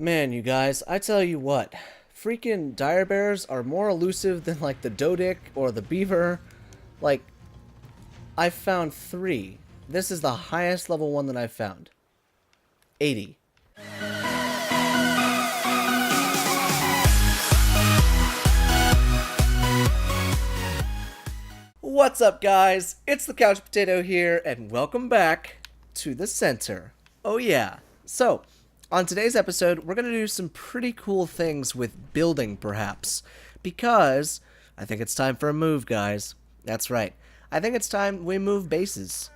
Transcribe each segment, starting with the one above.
Man, you guys, I tell you what, freaking dire bears are more elusive than like the Dodic or the beaver. Like, I found three. This is the highest level one that I've found. 80. What's up, guys? It's the Couch Potato here, and welcome back to the center. Oh yeah. So, on today's episode, we're going to do some pretty cool things with building, perhaps. Because I think it's time for a move, guys. That's right. I think it's time we move bases.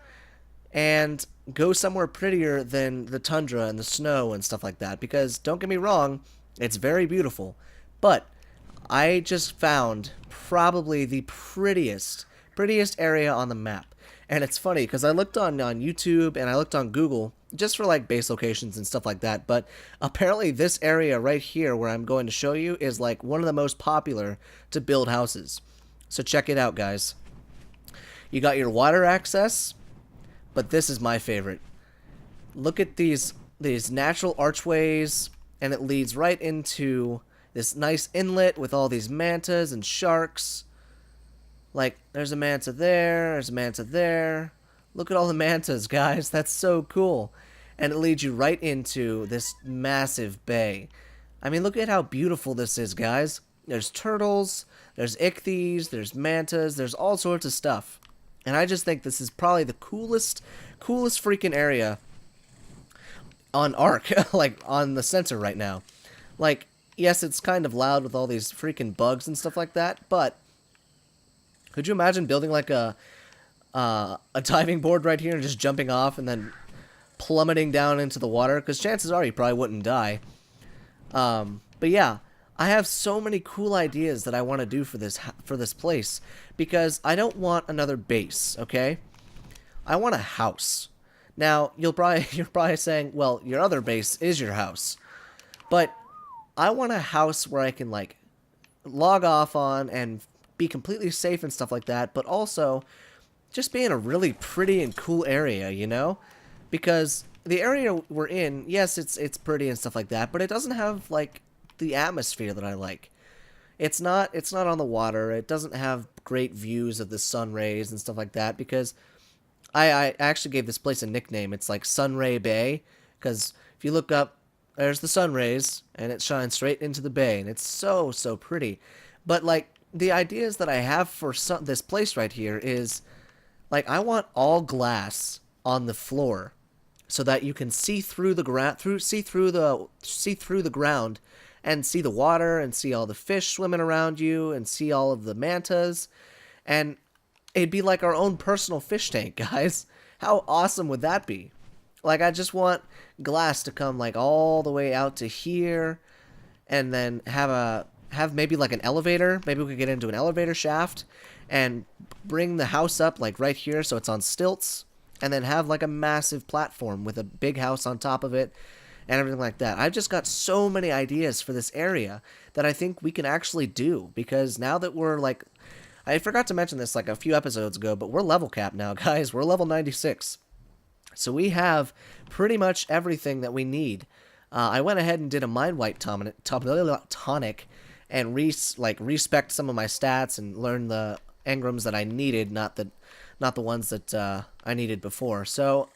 And go somewhere prettier than the tundra and the snow and stuff like that. Because, don't get me wrong, it's very beautiful. But, I just found probably the prettiest area on the map. And it's funny because I looked on YouTube and I looked on Google just for like base locations and stuff like that, but apparently this area right here where I'm going to show you is like one of the most popular to build houses. So check it out, guys. You got your water access, but this is my favorite. Look at these natural archways, and it leads right into this nice inlet with all these mantas and sharks. Like, there's a manta there, there's a manta there. Look at all the mantas, guys. That's so cool. And it leads you right into this massive bay. I mean, look at how beautiful this is, guys. There's turtles, there's ichthyes, there's mantas, there's all sorts of stuff. And I just think this is probably the coolest freaking area on Ark, like, on the center right now. Like, yes, it's kind of loud with all these freaking bugs and stuff like that, but could you imagine building like a diving board right here and just jumping off and then plummeting down into the water? Because chances are you probably wouldn't die. But yeah, I have so many cool ideas that I want to do for this place, because I don't want another base. Okay, I want a house. Now you're probably saying, well, your other base is your house, but I want a house where I can like log off on and be completely safe and stuff like that, but also just be in a really pretty and cool area, you know? Because the area we're in, yes, it's pretty and stuff like that, but it doesn't have like the atmosphere that I like. It's not on the water. It doesn't have great views of the sun rays and stuff like that, because I actually gave this place a nickname. It's like Sunray Bay, because if you look up, there's the sun rays and it shines straight into the bay, and it's so pretty. But like, the ideas that I have for this place right here is, like, I want all glass on the floor so that you can see through the ground, see through the ground, and see the water and see all the fish swimming around you and see all of the mantas, and it'd be like our own personal fish tank, guys. How awesome would that be? Like, I just want glass to come like all the way out to here, and then have maybe like an elevator. Maybe we could get into an elevator shaft and bring the house up like right here so it's on stilts, and then have like a massive platform with a big house on top of it and everything like that. I've just got so many ideas for this area that I think we can actually do, because now that we're like, I forgot to mention this like a few episodes ago, but we're level capped now, guys. We're level 96. So we have pretty much everything that we need. I went ahead and did a mind wipe tonic and respect some of my stats and learn the engrams that I needed, not the ones that I needed before. So,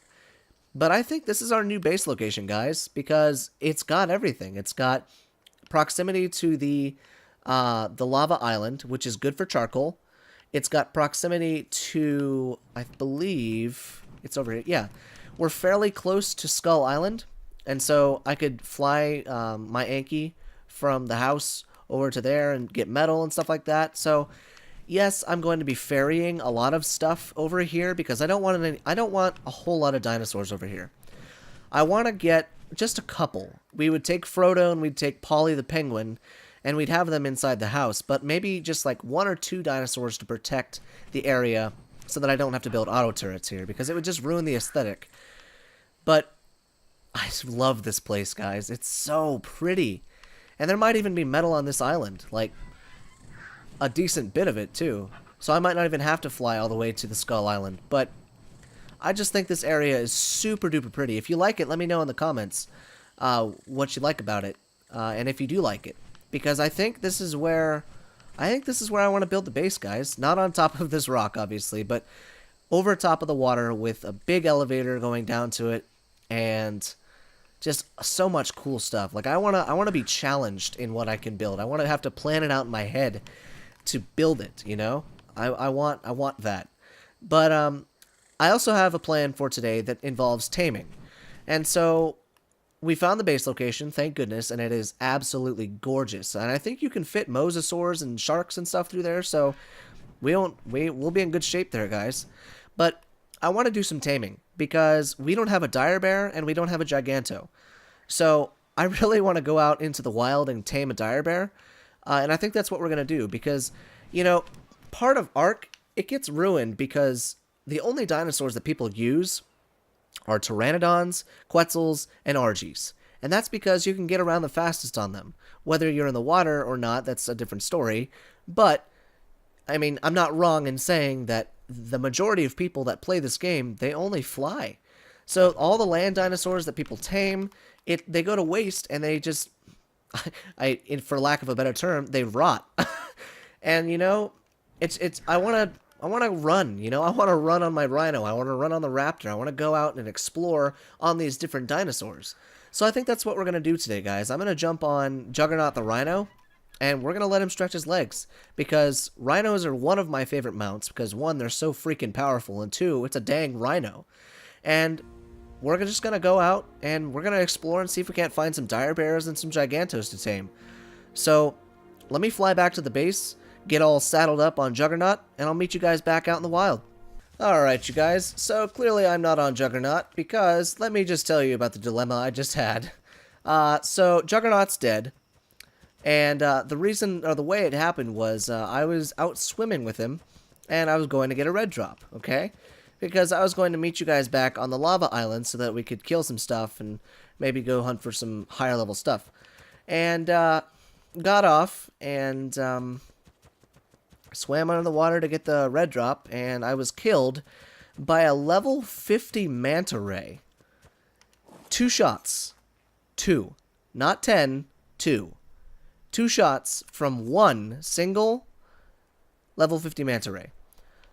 but I think this is our new base location, guys, because it's got everything. It's got proximity to the lava island, which is good for charcoal. It's got proximity to, I believe it's over here. Yeah, we're fairly close to Skull Island, and so I could fly my Anki from the house over to there and get metal and stuff like that. So yes, I'm going to be ferrying a lot of stuff over here, because I don't want a whole lot of dinosaurs over here. I want to get just a couple. We would take Frodo and we'd take Polly the penguin, and we'd have them inside the house, but maybe just like 1 or 2 dinosaurs to protect the area so that I don't have to build auto turrets here, because it would just ruin the aesthetic. But I just love this place, guys. It's so pretty. And there might even be metal on this island, like a decent bit of it too. So I might not even have to fly all the way to the Skull Island. But I just think this area is super duper pretty. If you like it, let me know in the comments. what you like about it, and if you do like it, because I think this is where I want to build the base, guys. Not on top of this rock, obviously, but over top of the water with a big elevator going down to it, and just so much cool stuff. Like I wanna be challenged in what I can build. I want to have to plan it out in my head to build it. You know, I want that. But I also have a plan for today that involves taming, and so we found the base location, thank goodness, and it is absolutely gorgeous. And I think you can fit mosasaurs and sharks and stuff through there, so we'll be in good shape there, guys. But I want to do some taming because we don't have a dire bear and we don't have a giganto. So I really want to go out into the wild and tame a dire bear, and I think that's what we're gonna do because, you know, part of Ark, it gets ruined because the only dinosaurs that people use are pteranodons, quetzals, and argies. And that's because you can get around the fastest on them. Whether you're in the water or not, that's a different story. But, I mean, I'm not wrong in saying that the majority of people that play this game, they only fly. So all the land dinosaurs that people tame, they go to waste and they just, for lack of a better term, they rot. And, you know, I want to run, you know, I want to run on my rhino, I want to run on the raptor, I want to go out and explore on these different dinosaurs. So I think that's what we're going to do today, guys. I'm going to jump on Juggernaut the rhino, and we're going to let him stretch his legs, because rhinos are one of my favorite mounts, because one, they're so freaking powerful, and two, it's a dang rhino. And we're just going to go out, and we're going to explore and see if we can't find some dire bears and some gigantos to tame. So let me fly back to the base, get all saddled up on Juggernaut, and I'll meet you guys back out in the wild. Alright, you guys, so clearly I'm not on Juggernaut, because let me just tell you about the dilemma I just had. So Juggernaut's dead, and the reason, or the way it happened was, I was out swimming with him, and I was going to get a red drop, okay? Because I was going to meet you guys back on the lava island so that we could kill some stuff, and maybe go hunt for some higher level stuff. And, got off, and, swam under the water to get the red drop, and I was killed by a level 50 manta ray. 2 shots. 2. Not 10, 2. 2 shots from one single level 50 manta ray.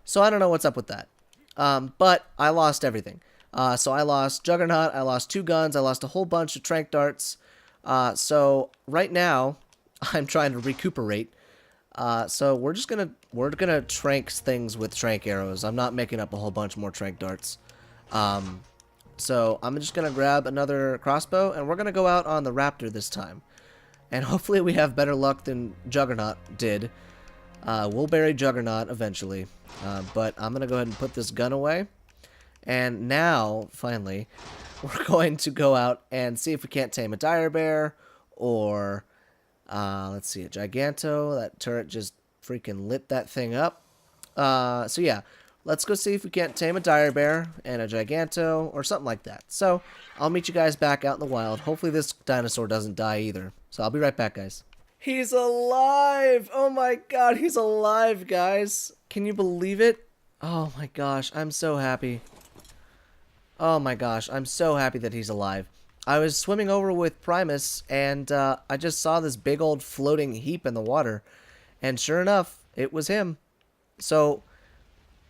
So I don't know what's up with that. But I lost everything. So I lost Juggernaut, I lost 2 guns, I lost a whole bunch of trank darts. So right now, I'm trying to recuperate. So we're gonna trank things with trank arrows. I'm not making up a whole bunch more trank darts. So I'm just gonna grab another crossbow, and we're gonna go out on the raptor this time. And hopefully we have better luck than Juggernaut did. We'll bury Juggernaut eventually. But I'm gonna go ahead and put this gun away. And now, finally, we're going to go out and see if we can't tame a dire bear, or let's see, a giganto. That turret just freaking lit that thing up. So yeah, let's go see if we can't tame a dire bear and a giganto or something like that. So I'll meet you guys back out in the wild. Hopefully this dinosaur doesn't die either. So I'll be right back, guys. He's alive! Oh my god, he's alive, guys. Can you believe it? Oh my gosh, I'm so happy. Oh my gosh, I'm so happy that he's alive. I was swimming over with Primus, and I just saw this big old floating heap in the water. And sure enough, it was him. So,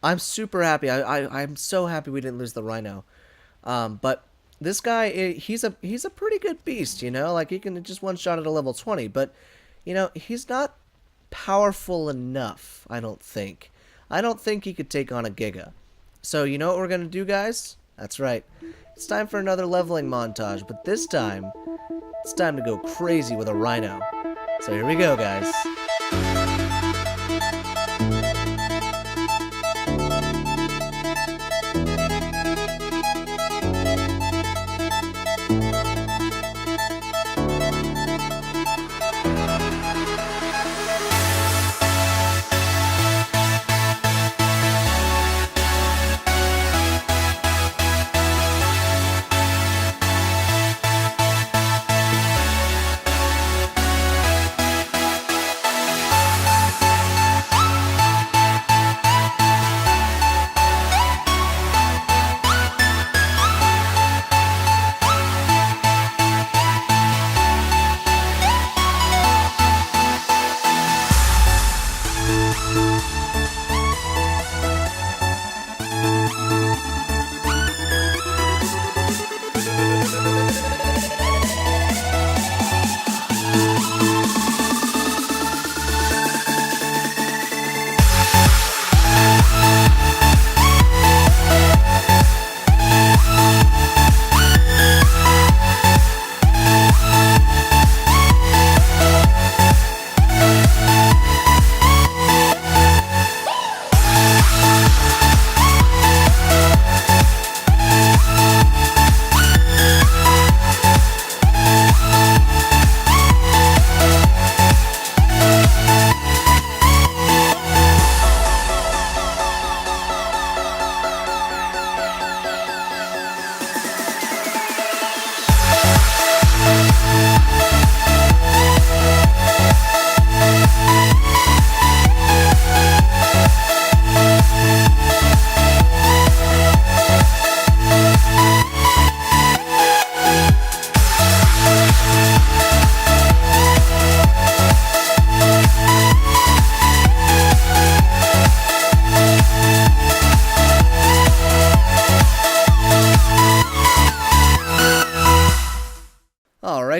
I'm super happy. I'm so happy we didn't lose the rhino. But this guy, he's a pretty good beast, you know? Like, he can just one-shot at a level 20. But, you know, he's not powerful enough, I don't think. I don't think he could take on a Giga. So, you know what we're going to do, guys? That's right. It's time for another leveling montage, but this time, it's time to go crazy with a rhino. So here we go, guys.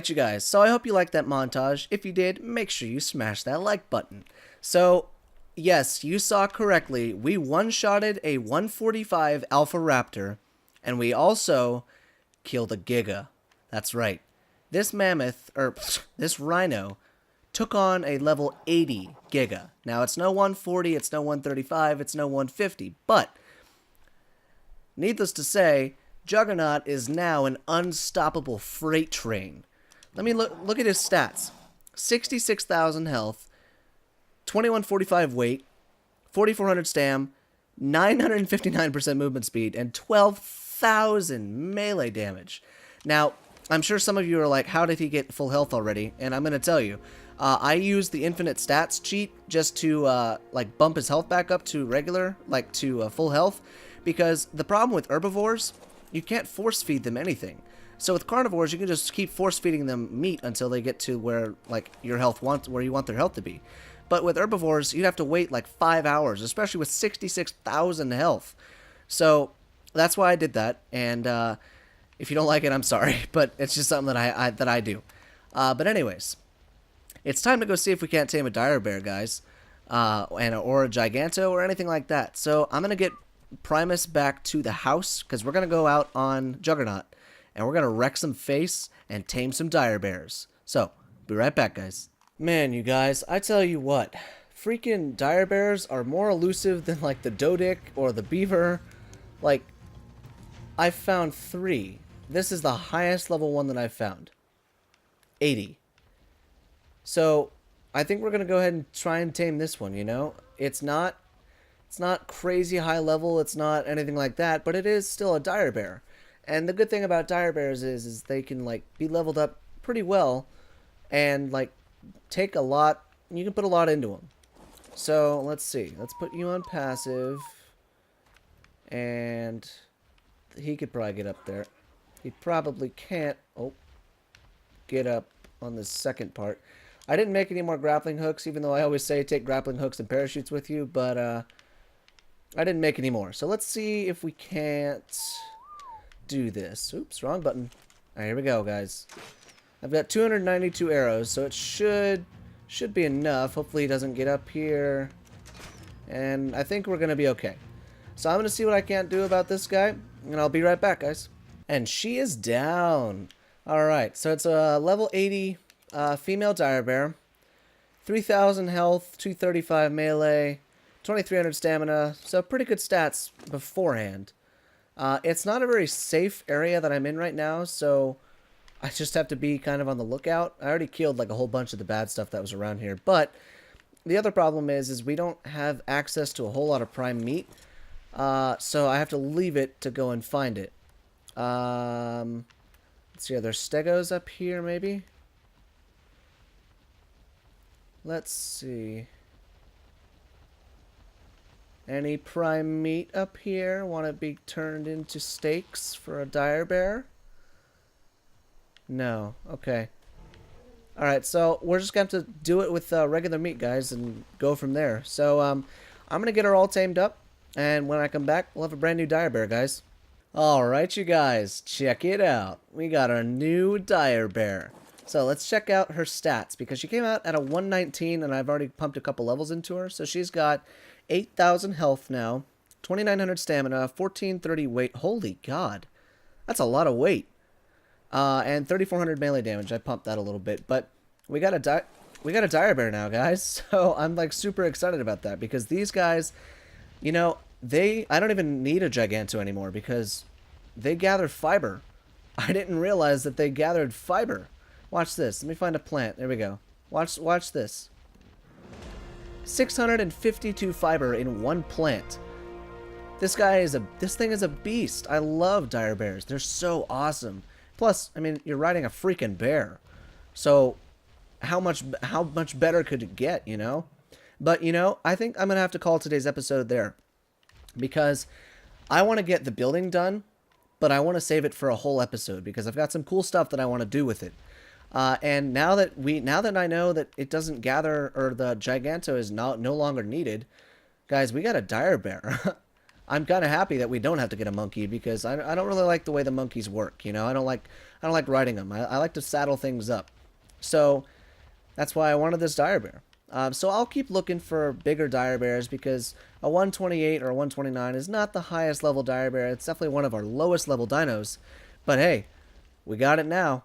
Alright, you guys, so I hope you liked that montage. If you did, make sure you smash that like button. So, yes, you saw correctly, we one-shotted a 145 Alpha Raptor, and we also killed a Giga. That's right. This mammoth, or this rhino, took on a level 80 Giga. Now, it's no 140, it's no 135, it's no 150, but needless to say, Juggernaut is now an unstoppable freight train. Let me look at his stats. 66,000 health, 2145 weight, 4400 stam, 959% movement speed, and 12,000 melee damage. Now, I'm sure some of you are like, how did he get full health already? And I'm going to tell you. I used the infinite stats cheat just to like bump his health back up to regular, like to full health. Because the problem with herbivores, you can't force feed them anything. So with carnivores, you can just keep force feeding them meat until they get to where like your health where you want their health to be. But with herbivores, you'd have to wait like 5 hours, especially with 66,000 health. So that's why I did that. And if you don't like it, I'm sorry, but it's just something that I do. But anyways, it's time to go see if we can't tame a dire bear, guys, or a giganto or anything like that. So I'm gonna get Primus back to the house because we're gonna go out on Juggernaut and we're gonna wreck some face and tame some dire bears. So be right back, guys. Man, you guys, I tell you what, freaking dire bears are more elusive than like the Dodic or the beaver. Like, I found 3. This is the highest level one that I've found. 80. So I think we're gonna go ahead and try and tame this one. You know, it's not crazy high level, it's not anything like that, but it is still a dire bear. And the good thing about dire bears is they can like be leveled up pretty well and like take a lot, you can put a lot into them. So let's see, let's put you on passive, and he could probably get up there. He probably can't get up on the second part. I didn't make any more grappling hooks, even though I always say take grappling hooks and parachutes with you, but I didn't make any more. So let's see if we can't do this. Oops, wrong button. All right, here we go, guys. I've got 292 arrows, so it should be enough. Hopefully he doesn't get up here. And I think we're going to be okay. So I'm going to see what I can't do about this guy, and I'll be right back, guys. And she is down. All right, so it's a level 80 female dire bear. 3,000 health, 235 melee, 2,300 stamina, so pretty good stats beforehand. It's not a very safe area that I'm in right now, so I just have to be kind of on the lookout. I already killed like a whole bunch of the bad stuff that was around here, but the other problem is we don't have access to a whole lot of prime meat, so I have to leave it to go and find it. Let's see, are there stegos up here maybe? Let's see. Any prime meat up here want to be turned into steaks for a dire bear? No. Okay. Alright, so we're just going to have to do it with regular meat, guys, and go from there. So, I'm going to get her all tamed up, and when I come back, we'll have a brand new dire bear, guys. Alright, you guys, check it out. We got our new dire bear. So let's check out her stats, because she came out at a 119, and I've already pumped a couple levels into her. So she's got 8,000 health now, 2,900 stamina, 1,430 weight. Holy God, that's a lot of weight. And 3,400 melee damage. I pumped that a little bit, but we got a dire bear now, guys. So I'm like super excited about that, because these guys, you know, I don't even need a Giganto anymore because they gather fiber. I didn't realize that they gathered fiber. Watch this. Let me find a plant. There we go. Watch this. 652 fiber in one plant. This thing is a beast. I love dire bears. They're so awesome. Plus, I mean, you're riding a freaking bear. So how much better could it get, you know? But, you know, I think I'm going to have to call today's episode there, because I want to get the building done, but I want to save it for a whole episode, because I've got some cool stuff that I want to do with it. And now that I know that it doesn't gather, or the Giganto is no longer needed, guys, we got a dire bear. I'm kind of happy that we don't have to get a monkey, because I don't really like the way the monkeys work, you know? I don't I don't like riding them. I like to saddle things up. So that's why I wanted this dire bear. So I'll keep looking for bigger dire bears because a 128 or a 129 is not the highest level dire bear. It's definitely one of our lowest level dinos. But hey, we got it now.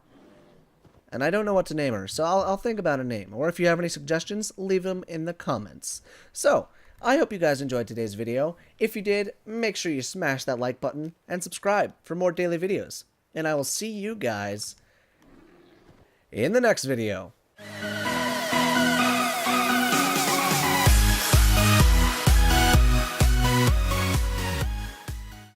And I don't know what to name her, so I'll think about a name. Or if you have any suggestions, leave them in the comments. So, I hope you guys enjoyed today's video. If you did, make sure you smash that like button and subscribe for more daily videos. And I will see you guys in the next video.